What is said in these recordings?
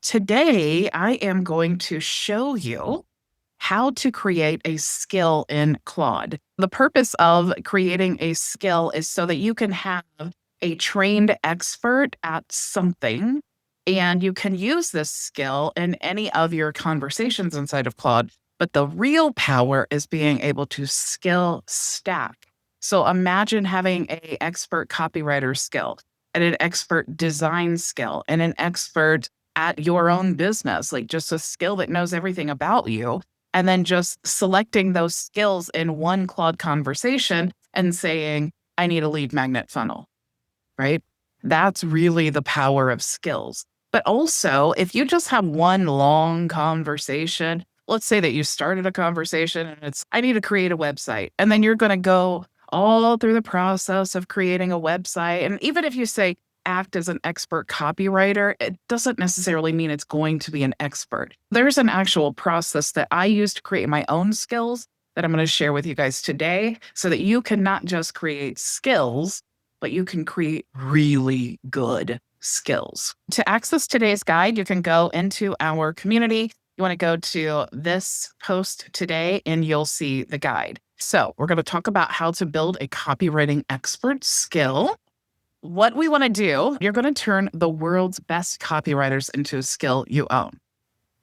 Today, I am going to show you how to create a skill in Claude. The purpose of creating a skill is so that you can have a trained expert at something, and you can use this skill in any of your conversations inside of Claude. But the real power is being able to skill stack. So imagine having an expert copywriter skill and an expert design skill and an expert at your own business, like just a skill that knows everything about you. And then just selecting those skills in one Claude conversation and saying, I need a lead magnet funnel, right? That's really the power of skills. But also, if you just have one long conversation, let's say that you started a conversation and it's, I need to create a website. And then you're going to go all through the process of creating a website. And even if you say, act as an expert copywriter, it doesn't necessarily mean it's going to be an expert. There's an actual process that I use to create my own skills that I'm going to share with you guys today so that you can not just create skills, but you can create really good skills. To access today's guide, you can go into our community. You want to go to this post today and you'll see the guide. So we're going to talk about how to build a copywriting expert skill. What we want to do, you're going to turn the world's best copywriters into a skill you own.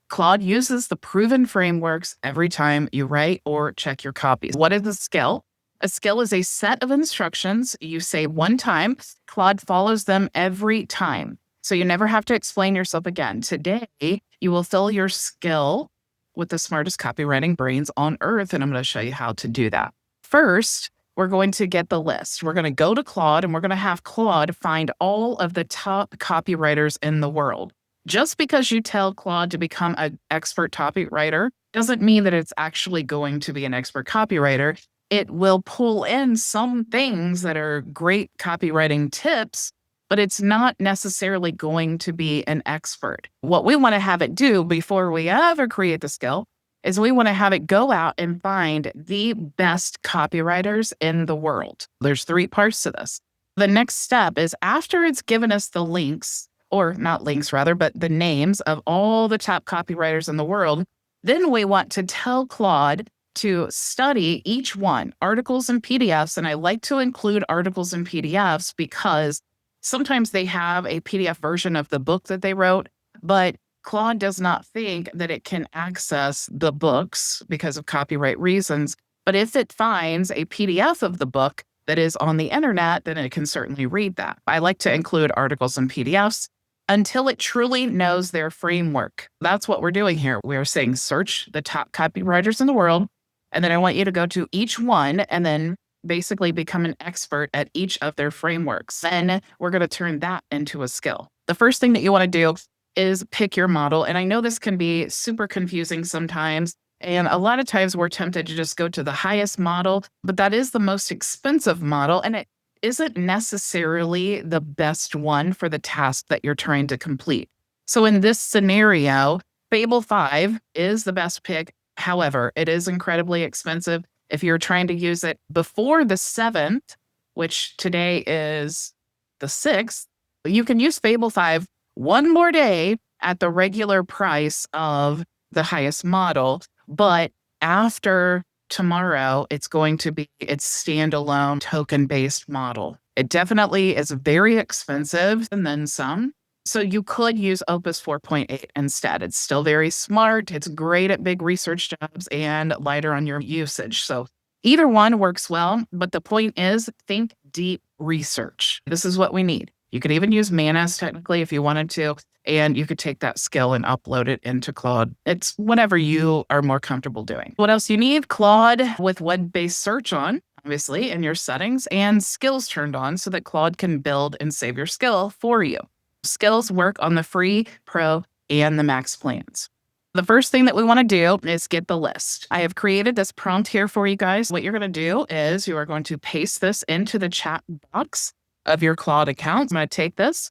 Claude uses the proven frameworks every time you write or check your copies. What is a skill? A skill is a set of instructions you say one time. Claude follows them every time. So you never have to explain yourself again. Today, you will fill your skill with the smartest copywriting brains on earth, and I'm going to show you how to do that. First, we're going to get the list. We're going to go to Claude and we're going to have Claude find all of the top copywriters in the world. Just because you tell Claude to become an expert copywriter doesn't mean that it's actually going to be an expert copywriter. It will pull in some things that are great copywriting tips, but it's not necessarily going to be an expert. What we want to have it do before we ever create the skill is we want to have it go out and find the best copywriters in the world. There's 3 parts to this. The next step is after it's given us the links, or not links rather, but the names of all the top copywriters in the world, then we want to tell Claude to study each one, articles and PDFs. And I like to include articles and PDFs because sometimes they have a PDF version of the book that they wrote, but Claude does not think that it can access the books because of copyright reasons. But if it finds a PDF of the book that is on the internet, then it can certainly read that. I like to include articles and PDFs until it truly knows their framework. That's what we're doing here. We are saying search the top copywriters in the world. And then I want you to go to each one and then basically become an expert at each of their frameworks. Then we're going to turn that into a skill. The first thing that you want to do is pick your model. And I know this can be super confusing sometimes. And a lot of times we're tempted to just go to the highest model, but that is the most expensive model. And it isn't necessarily the best one for the task that you're trying to complete. So in this scenario, Fable 5 is the best pick. However, it is incredibly expensive. If you're trying to use it before the 7th, which today is the 6th, you can use Fable 5 one more day at the regular price of the highest model. But after tomorrow, it's going to be its standalone token-based model. It definitely is very expensive and then some. So you could use Opus 4.8 instead. It's still very smart. It's great at big research jobs and lighter on your usage. So either one works well, but the point is think deep research. This is what we need. You could even use Manas technically if you wanted to, and you could take that skill and upload it into Claude. It's whatever you are more comfortable doing. What else you need? Claude with web-based search on, obviously, in your settings, and skills turned on so that Claude can build and save your skill for you. Skills work on the free, pro, and the max plans. The first thing that we want to do is get the list. I have created this prompt here for you guys. What you're going to do is you are going to paste this into the chat box of your Claude account. I'm going to take this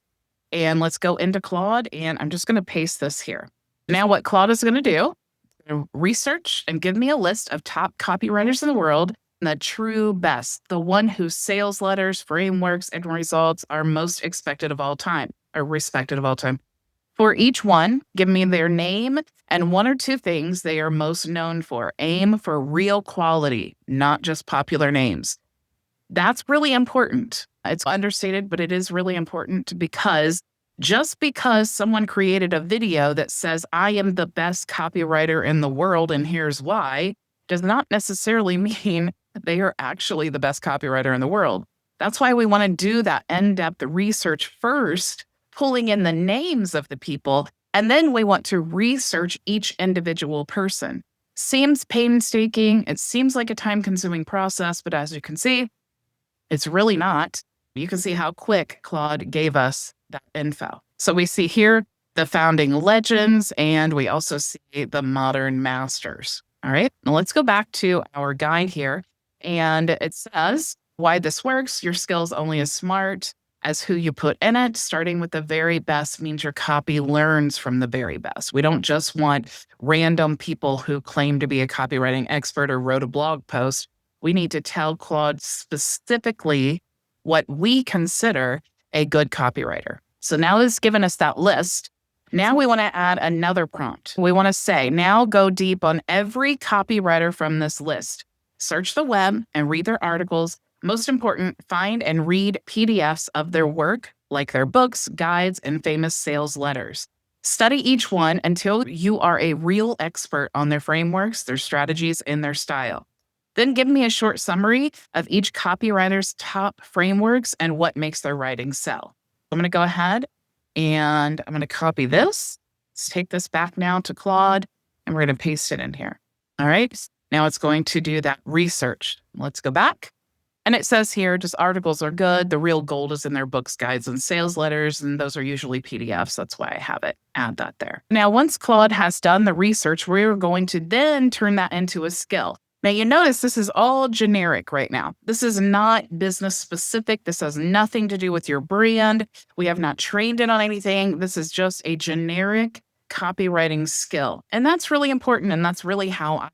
and let's go into Claude and I'm just going to paste this here. Now what Claude is going to do, research and give me a list of top copywriters in the world, the true best, the one whose sales letters, frameworks, and results are most expected of all time or respected of all time. For each one, give me their name and one or two things they are most known for. Aim for real quality, not just popular names. That's really important. It's understated, but it is really important because just because someone created a video that says, I am the best copywriter in the world and here's why, does not necessarily mean they are actually the best copywriter in the world. That's why we want to do that in-depth research first, pulling in the names of the people, and then we want to research each individual person. Seems painstaking. It seems like a time-consuming process, but as you can see, it's really not. You can see how quick Claude gave us that info. So we see here the founding legends, and we also see the modern masters. All right, now let's go back to our guide here. And it says why this works. Your skill's only as smart as who you put in it. Starting with the very best means your copy learns from the very best. We don't just want random people who claim to be a copywriting expert or wrote a blog post. We need to tell Claude specifically what we consider a good copywriter. So now it's given us that list. Now we want to add another prompt. We want to say, now go deep on every copywriter from this list. Search the web and read their articles. Most important, find and read PDFs of their work, like their books, guides, and famous sales letters. Study each one until you are a real expert on their frameworks, their strategies, and their style. Then give me a short summary of each copywriter's top frameworks and what makes their writing sell. I'm going to go ahead and I'm going to copy this. Let's take this back now to Claude and we're going to paste it in here. All right. Now it's going to do that research. Let's go back. And it says here, just articles are good. The real gold is in their books, guides, and sales letters. And those are usually PDFs. That's why I have it. Add that there. Now, once Claude has done the research, we're going to then turn that into a skill. Now, you notice this is all generic right now. This is not business specific. This has nothing to do with your brand. We have not trained it on anything. This is just a generic copywriting skill. And that's really important. And that's really how I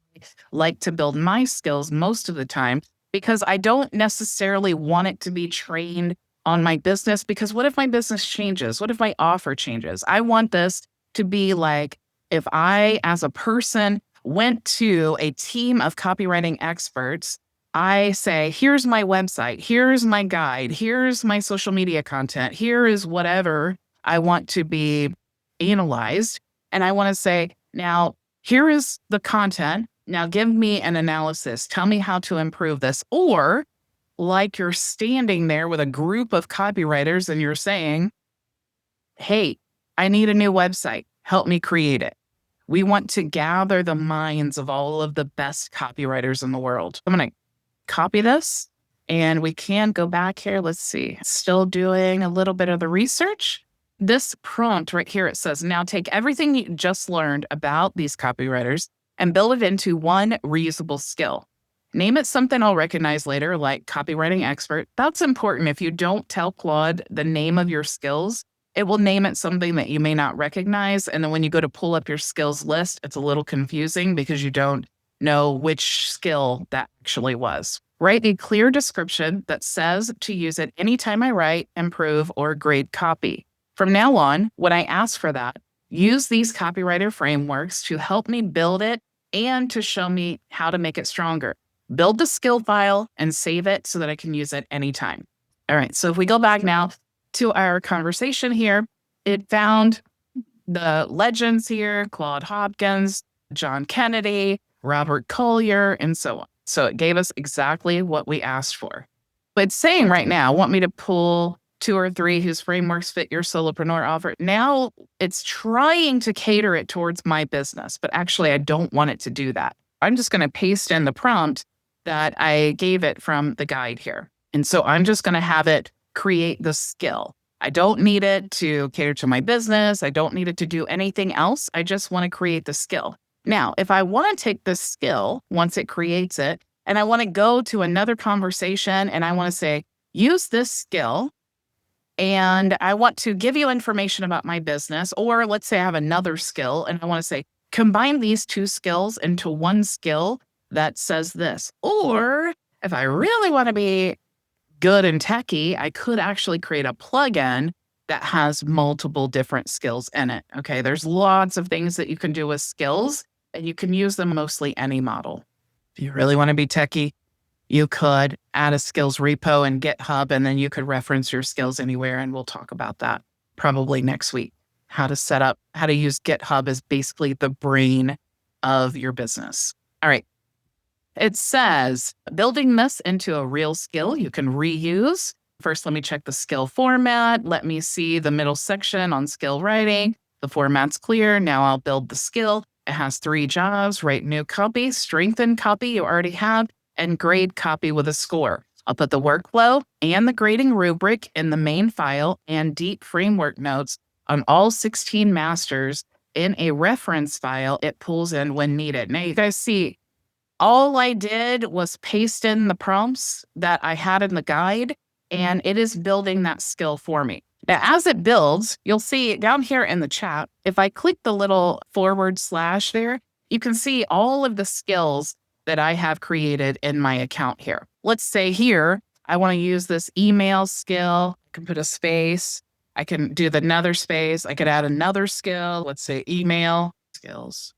like to build my skills most of the time, because I don't necessarily want it to be trained on my business, because what if my business changes? What if my offer changes? I want this to be like if I, as a person, went to a team of copywriting experts, I say, here's my website, here's my guide, here's my social media content, here is whatever I want to be analyzed. And I want to say, now, here is the content. Now give me an analysis. Tell me how to improve this. Or like you're standing there with a group of copywriters and you're saying, hey, I need a new website. Help me create it. We want to gather the minds of all of the best copywriters in the world. I'm going to copy this and we can go back here. Let's see. Still doing a little bit of the research. This prompt right here, it says, now take everything you just learned about these copywriters and build it into one reusable skill. Name it something I'll recognize later, like copywriting expert. That's important. If you don't tell Claude the name of your skills, it will name it something that you may not recognize. And then when you go to pull up your skills list, it's a little confusing because you don't know which skill that actually was. Write a clear description that says to use it anytime I write, improve, or grade copy. From now on, when I ask for that, use these copywriter frameworks to help me build it and to show me how to make it stronger. Build the skill file and save it so that I can use it anytime. All right, so if we go back now to our conversation here, it found the legends here, Claude Hopkins, John Kennedy, Robert Collier, and so on. So it gave us exactly what we asked for. But it's saying right now, want me to pull 2 or 3 whose frameworks fit your solopreneur offer. Now it's trying to cater it towards my business, but actually I don't want it to do that. I'm just going to paste in the prompt that I gave it from the guide here. And so I'm just going to have it create the skill. I don't need it to cater to my business. I don't need it to do anything else. I just want to create the skill. Now, if I want to take this skill, once it creates it, and I want to go to another conversation and I want to say, use this skill, and I want to give you information about my business, or let's say I have another skill and I want to say, combine these 2 skills into one skill that says this. Or if I really want to be good and techie, I could actually create a plugin that has multiple different skills in it. Okay. There's lots of things that you can do with skills, and you can use them mostly any model. If you really want to be techie, you could add a skills repo in GitHub, and then you could reference your skills anywhere. And we'll talk about that probably next week. How to use GitHub as basically the brain of your business. All right. It says building this into a real skill you can reuse. First, let me check the skill format. Let me see the middle section on skill writing. The format's clear. Now I'll build the skill. It has 3 jobs: write new copy, strengthen copy you already have, and grade copy with a score. I'll put the workflow and the grading rubric in the main file and deep framework notes on all 16 masters in a reference file it pulls in when needed. Now you guys see, all I did was paste in the prompts that I had in the guide, and it is building that skill for me. Now, as it builds, you'll see down here in the chat, if I click the little / there, you can see all of the skills that I have created in my account here. Let's say here, I want to use this email skill. I can put a space. I can do another space. I could add another skill. Let's say email skills.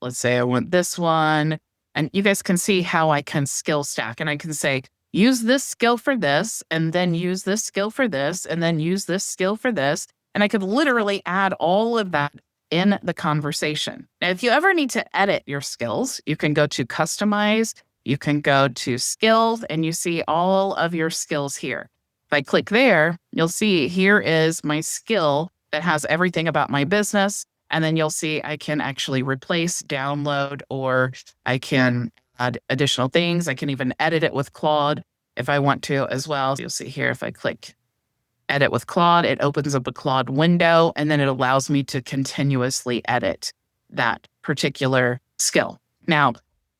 Let's say I want this one. And you guys can see how I can skill stack. And I can say, use this skill for this, and then use this skill for this, and then use this skill for this. And I could literally add all of that in the conversation. Now, if you ever need to edit your skills, you can go to customize, you can go to skills, and you see all of your skills here. If I click there, you'll see here is my skill that has everything about my business. And then you'll see I can actually replace, download, or I can add additional things. I can even edit it with Claude if I want to as well. You'll see here, if I click edit with Claude, it opens up a Claude window, and then it allows me to continuously edit that particular skill. Now,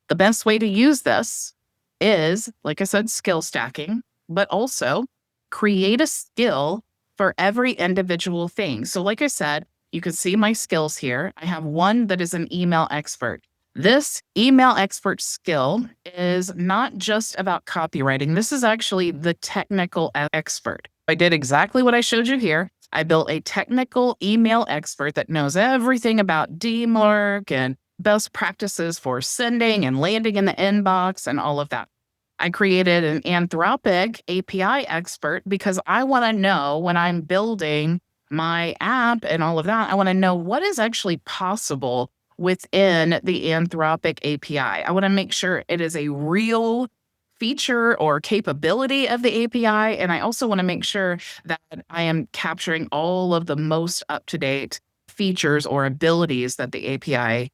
the best way to use this is, like I said, skill stacking, but also create a skill for every individual thing. So like I said, you can see my skills here. I have one that is an email expert. This email expert skill is not just about copywriting. This is actually the technical expert. I did exactly what I showed you here. I built a technical email expert that knows everything about DMARC and best practices for sending and landing in the inbox and all of that. I created an Anthropic API expert because I want to know when I'm building my app and all of that, I want to know what is actually possible within the Anthropic API. I want to make sure it is a real feature or capability of the API. And I also want to make sure that I am capturing all of the most up-to-date features or abilities that the API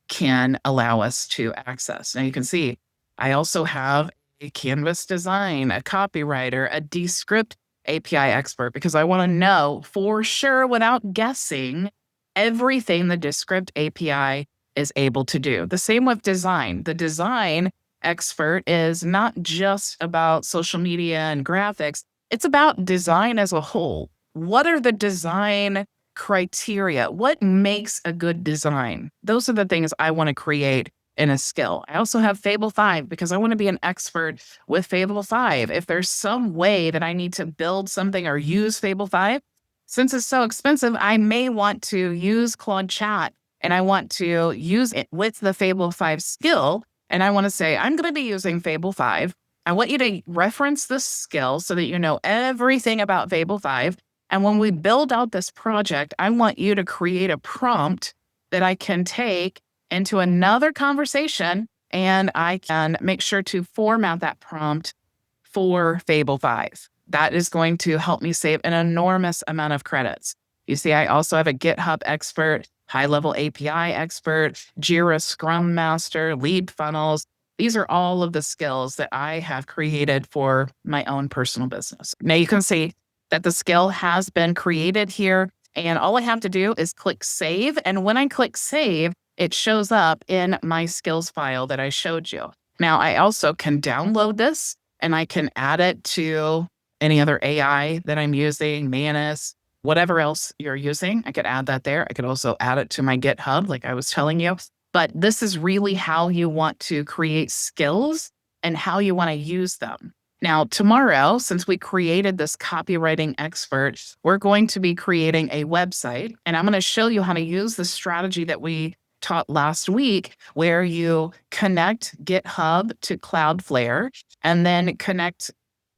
can allow us to access. Now you can see, I also have a Canvas design, a copywriter, a Descript API expert, because I want to know for sure without guessing everything the Descript API is able to do. The same with design. The design expert is not just about social media and graphics. It's about design as a whole. What are the design criteria? What makes a good design? Those are the things I want to create in a skill. I also have Fable 5 because I want to be an expert with Fable 5. If there's some way that I need to build something or use Fable 5, since it's so expensive, I may want to use Claude Chat and I want to use it with the Fable 5 skill. And I want to say, I'm going to be using Fable 5. I want you to reference this skill so that you know everything about Fable 5. And when we build out this project, I want you to create a prompt that I can take into another conversation, and I can make sure to format that prompt for Fable 5. That is going to help me save an enormous amount of credits. You see, I also have a GitHub expert, high-level API expert, Jira Scrum Master, lead funnels. These are all of the skills that I have created for my own personal business. Now you can see that the skill has been created here, and all I have to do is click save. And when I click save, it shows up in my skills file that I showed you. Now, I also can download this and I can add it to any other AI that I'm using, Manus, whatever else you're using. I could add that there. I could also add it to my GitHub, like I was telling you. But this is really how you want to create skills and how you want to use them. Now, tomorrow, since we created this copywriting expert, we're going to be creating a website, and I'm going to show you how to use the strategy that we taught last week, where you connect GitHub to Cloudflare and then connect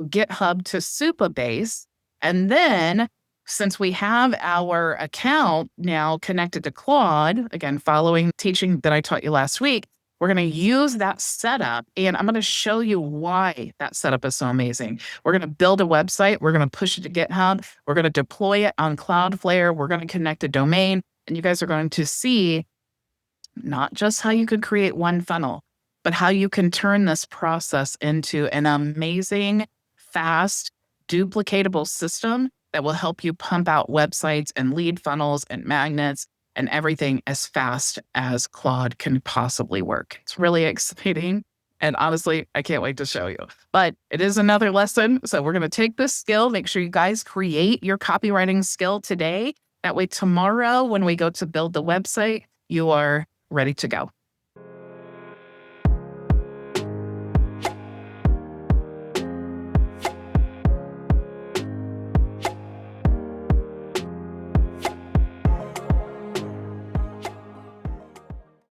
GitHub to Supabase. And then, since we have our account now connected to Claude, again, following teaching that I taught you last week, we're going to use that setup, and I'm going to show you why that setup is so amazing. We're going to build a website. We're going to push it to GitHub. We're going to deploy it on Cloudflare. We're going to connect a domain, and you guys are going to see not just how you could create one funnel, but how you can turn this process into an amazing, fast, duplicatable system that will help you pump out websites and lead funnels and magnets and everything as fast as Claude can possibly work. It's really exciting. And honestly, I can't wait to show you. But it is another lesson. So we're going to take this skill. Make sure you guys create your copywriting skill today. That way, tomorrow, when we go to build the website, you are ready to go.